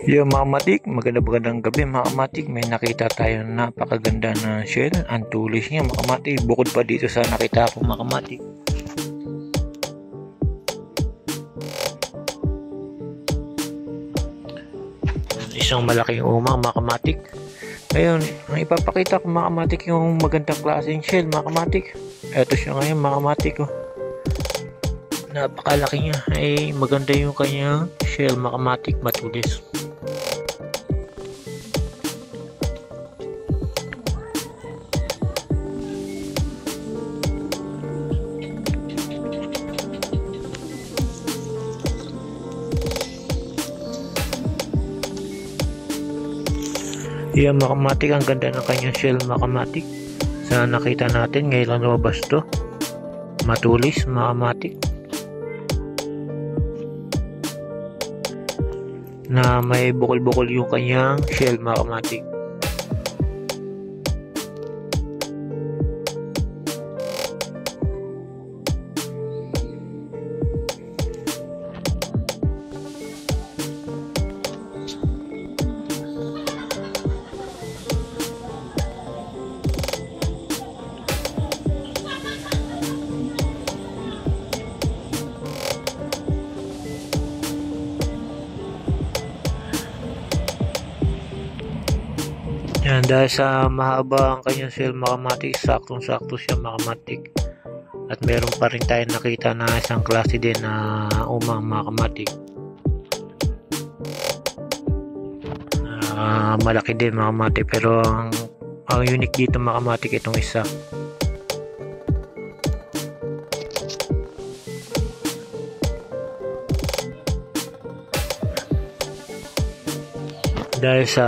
Yo mga matik, magandang gabi mga matik. May nakita tayo na napakaganda na shell. Ang tulis niya mga matik. Bukod pa dito sa nakita ko mga matik. Isang malaking umang mga matik. Ngayon, ang ipapakita ko mga matik yung magandang klaseng shell mga matik. Ito siya ngayon mga matik. Oh. Napakalaki niya. Ay maganda yung kanyang shell mga matik, matulis. Yan mga kamatik, ang ganda ng kanyang shell mga kamatik. Sa nakita natin ngayon lang lumabas to. Matulis mga kamatik. Na may bukol-bukol yung kanyang shell mga kamatik. Yan, dahil sa mahaba ang kanyang shell mga kamatik, saktong-sakto siya mga kamatik. At meron pa rin tayo nakita na isang klase din na umang mga kamatik. Malaki din mga kamatik, pero ang unique dito mga kamatik itong isa. Dahil sa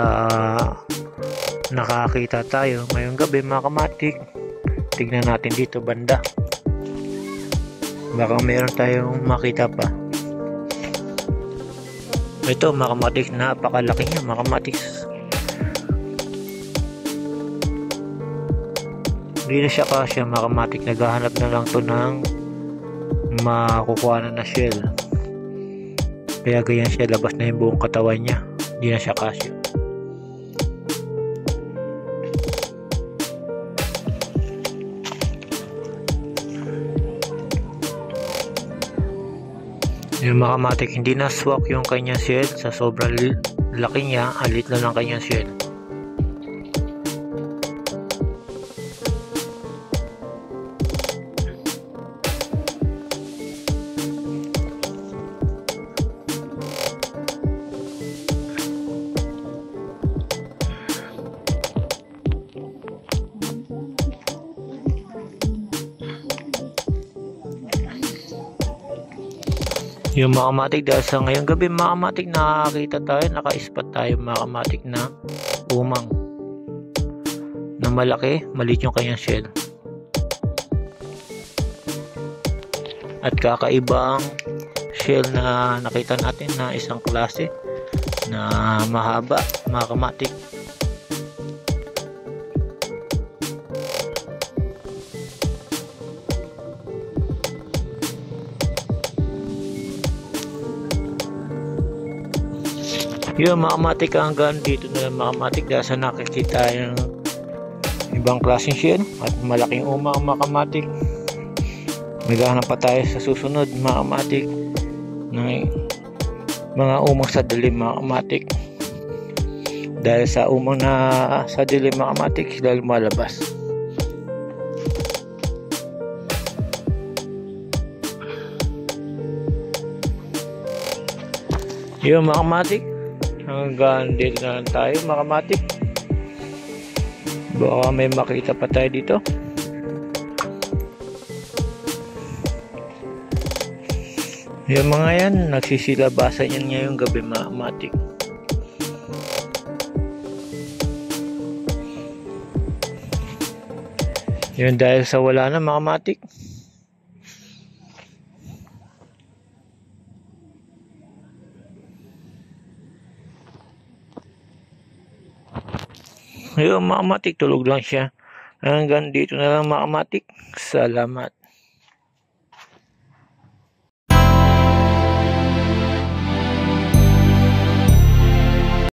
nakakita tayo ngayong gabi mga kamatik, tignan natin dito banda, baka meron tayong makita pa. Ito mga kamatik, napakalaki niya mga kamatik. Hindi na siya kasya mga kamatik, naghahanap na lang to ng makukuha na shell, kaya ganyan siya, labas na yung buong katawan niya, hindi na siya kasya. Yung mga kamatik, hindi na swak yung kanyang shell sa sobrang laki niya, alit na lang kanyang shell. Yung mga kamatik, dahil sa ngayong gabi mga kamatik, nakakita tayo, naka-spot tayo mga kamatik na umang na malaki, maliit yung kanyang shell. At kakaibang shell na nakita natin na isang klase na mahaba mga kamatik. Yung mga kamatik, hanggang dito na lang mga kamatik, dahil sa nakikita yung ibang klaseng shell at malaking umang mga kamatik. Maghahanap pa tayo sa susunod mga kamatik ng mga umang sa dilim mga kamatik, dahil sa umang na sa dilim mga kamatik sila lumalabas. Yung mga kamatik, hanggang dito na lang tayo mga kamatik. Baka may makita pa tayo dito. Yung mga yan, nagsisilabasan yan ngayong gabi mga kamatik. Yun, dahil sa wala na mga kamatik. Ngayon mga kamatik, tulog lang siya. Hanggang dito na lang mga kamatik. Salamat.